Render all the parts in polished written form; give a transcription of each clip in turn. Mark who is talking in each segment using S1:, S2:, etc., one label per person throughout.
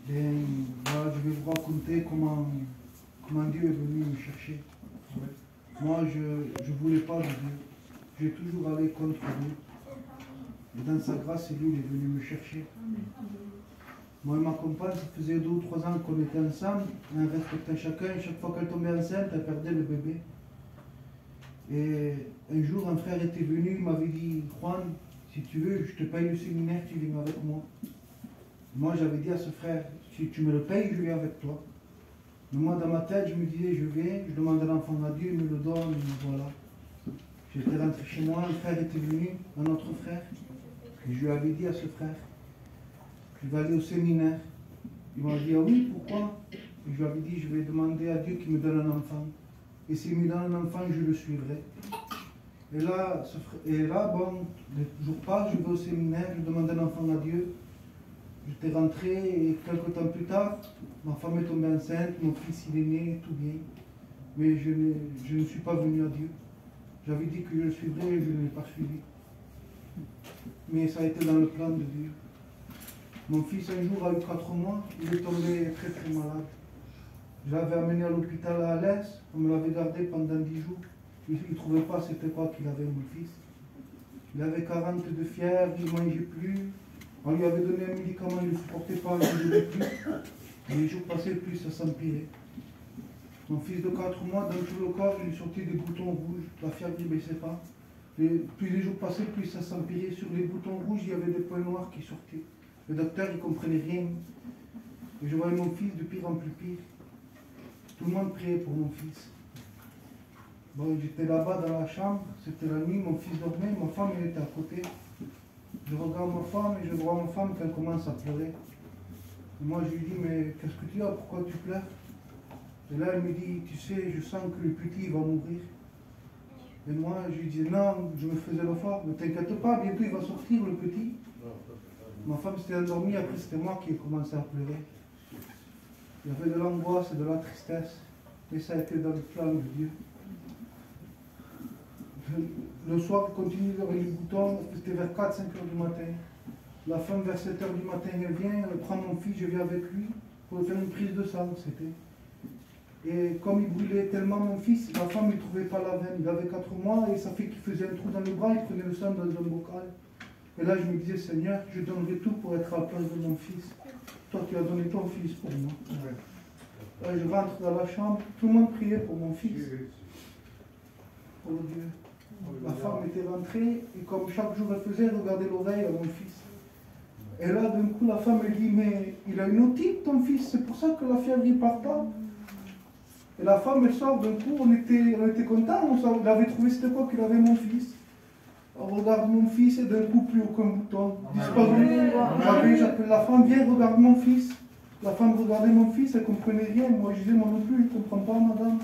S1: Voilà, je vais vous raconter comment Dieu est venu me chercher. Moi, je ne voulais pas de Dieu. J'ai toujours allé contre Dieu. Et dans sa grâce, c'est lui qui est venu me chercher. Moi et ma compagne, ça faisait 2 ou 3 ans qu'on était ensemble. On respectait chacun. Chaque fois qu'elle tombait enceinte, elle perdait le bébé. Et un jour, un frère était venu, il m'avait dit, Juan, si tu veux, je te paye le séminaire, tu viens avec moi. Moi, j'avais dit à ce frère, si tu me le payes, je viens avec toi. Mais moi, dans ma tête, je me disais, je viens, je demande l'enfant à Dieu, il me le donne, et voilà. J'étais rentré chez moi, un frère était venu, un autre frère. Et je lui avais dit à ce frère, je vais aller au séminaire. Il m'a dit, ah oui, pourquoi? Et je lui avais dit, je vais demander à Dieu qu'il me donne un enfant. Et s'il me donne un enfant, je le suivrai. Et là, bon, le jour passe, je vais au séminaire, je demande un enfant à Dieu. J'étais rentré et quelques temps plus tard, ma femme est tombée enceinte, mon fils il est né, tout bien. Mais je ne suis pas venu à Dieu. J'avais dit que je le suivrais et je ne l'ai pas suivi. Mais ça a été dans le plan de Dieu. Mon fils un jour a eu 4 mois, il est tombé très très malade. Je l'avais amené à l'hôpital à Alès, on me l'avait gardé pendant 10 jours. Il ne trouvait pas c'était quoi qu'il avait, mon fils. Il avait 40 de fièvre, il ne mangeait plus. On lui avait donné un médicament, il ne supportait pas, il ne voulait plus. Et les jours passaient, plus ça s'empirait. Mon fils de 4 mois, dans tout le corps, il lui sortait des boutons rouges. La fièvre ne baissait pas. Plus les jours passaient, plus ça s'empirait. Sur les boutons rouges, il y avait des points noirs qui sortaient. Le docteur, il ne comprenait rien. Et je voyais mon fils de pire en plus pire. Tout le monde priait pour mon fils. Bon, j'étais là-bas dans la chambre, c'était la nuit, mon fils dormait, ma femme elle était à côté. Je regarde ma femme et je vois ma femme qu'elle commence à pleurer. Et moi je lui dis, mais qu'est-ce que tu as, pourquoi tu pleures? Et là elle me dit, tu sais, je sens que le petit va mourir. Et moi je lui dis, non, je me faisais l'effort, ne t'inquiète pas, bientôt il va sortir le petit. Ma femme s'était endormie, après c'était moi qui ai commencé à pleurer. Il y avait de l'angoisse et de la tristesse, et ça a été dans le plan de Dieu. Le soir, je continue avec les boutons, c'était vers 4-5 heures du matin. La femme, vers 7 heures du matin, elle vient, elle prend mon fils, je viens avec lui pour faire une prise de sang, c'était. Et comme il brûlait tellement mon fils, la femme ne trouvait pas la veine. Il avait 4 mois et ça fait qu'il faisait un trou dans le bras, il prenait le sang dans un bocal. Et là, je me disais, Seigneur, je donnerai tout pour être à la place de mon fils. Toi, tu as donné ton fils pour moi. Là, je rentre dans la chambre, tout le monde priait pour mon fils. Pour Dieu. La femme était rentrée et comme chaque jour elle faisait, elle regardait l'oreille à mon fils. Et là, d'un coup, la femme elle dit, mais il a une otite, ton fils, c'est pour ça que la fièvre ne part pas. Et la femme, elle sort, d'un coup, on était contents, on avait trouvé c'était quoi qu'il avait mon fils. On regarde mon fils et d'un coup, plus aucun bouton. Disparu. J'appelle la femme, viens, regarde mon fils. La femme regardait mon fils, elle ne comprenait rien. Moi, je disais, moi non plus, je ne comprends pas, madame.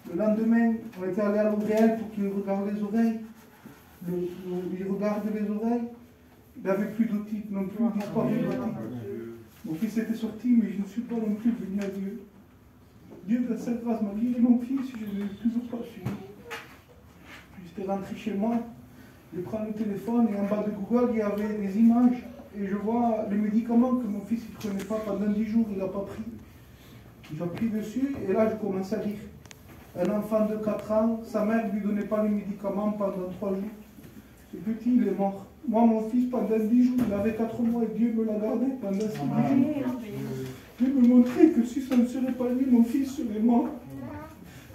S1: Le lendemain, on était allé à l'oreille pour qu'il regarde les oreilles. Il regarde les oreilles. Il n'avait plus d'otite non plus, disparu d'otite. Mon fils était sorti, mais je ne suis pas non plus venu à Dieu. Dieu, dans sa grâce, m'a guéri mon fils, je ne l'ai toujours pas suivi. J'étais rentré chez moi, je prends le téléphone et en bas de Google, il y avait des images. Et je vois les médicaments que mon fils ne prenait pas pendant 10 jours, il n'a pas pris. J'ai pris dessus et là, je commence à lire. Un enfant de 4 ans, sa mère ne lui donnait pas les médicaments pendant 3 jours. Ce petit, il est mort. Moi, mon fils, pendant 10 jours, il avait 4 mois et Dieu me l'a gardé pendant 6 jours. Dieu me montrait que si ça ne serait pas lui, mon fils serait mort.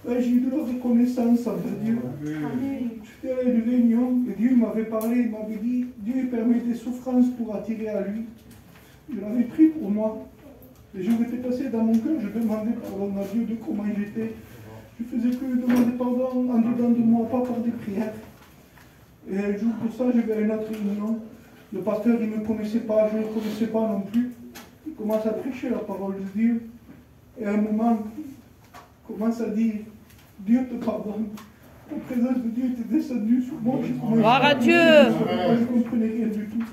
S1: Là, j'ai eu de la reconnaissance envers Dieu. J'étais à une réunion et Dieu m'avait parlé, il m'avait dit, Dieu permet des souffrances pour attirer à lui. Je l'avais pris pour moi. Et je m'étais passé dans mon cœur, je demandais pardon à Dieu de comment j'étais. Je faisais que demander pardon en dedans de moi, pas par des prières. Et un jour pour ça, j'avais à une autre réunion. Le pasteur, il ne me connaissait pas, je ne le connaissais pas non plus. Il commence à prêcher la parole de Dieu. Et à un moment, il commence à dire, Dieu te pardonne. La présence de Dieu était descendue sur moi.
S2: Gloire à Dieu.
S1: Je ne comprenais rien du tout.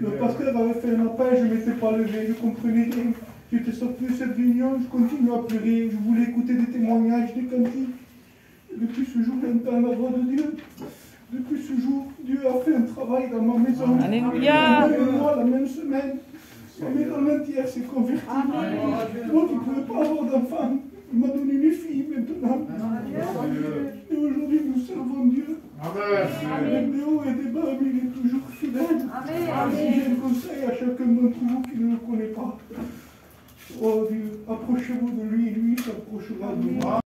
S1: Le pasteur avait fait un appel, je ne m'étais pas levé, je ne comprenais rien. J'étais sorti de cette réunion, je continuais à pleurer, je voulais écouter des témoignages, des cantiques. Et depuis ce jour, j'entends la voix de Dieu. Depuis ce jour, Dieu a fait un travail dans ma maison.
S2: Alléluia.
S1: Moi, la même semaine, Ma mère en entière s'est convertie. Moi qui ne pouvais pas avoir d'enfant, il m'a donné une fille maintenant. Et aujourd'hui nous servons Dieu. Avec des hauts et des bas, mais il est toujours fidèle. Si j'ai un conseil à chacun d'entre vous qui ne le connaît pas, oh Dieu, approchez-vous de lui et lui s'approchera de vous.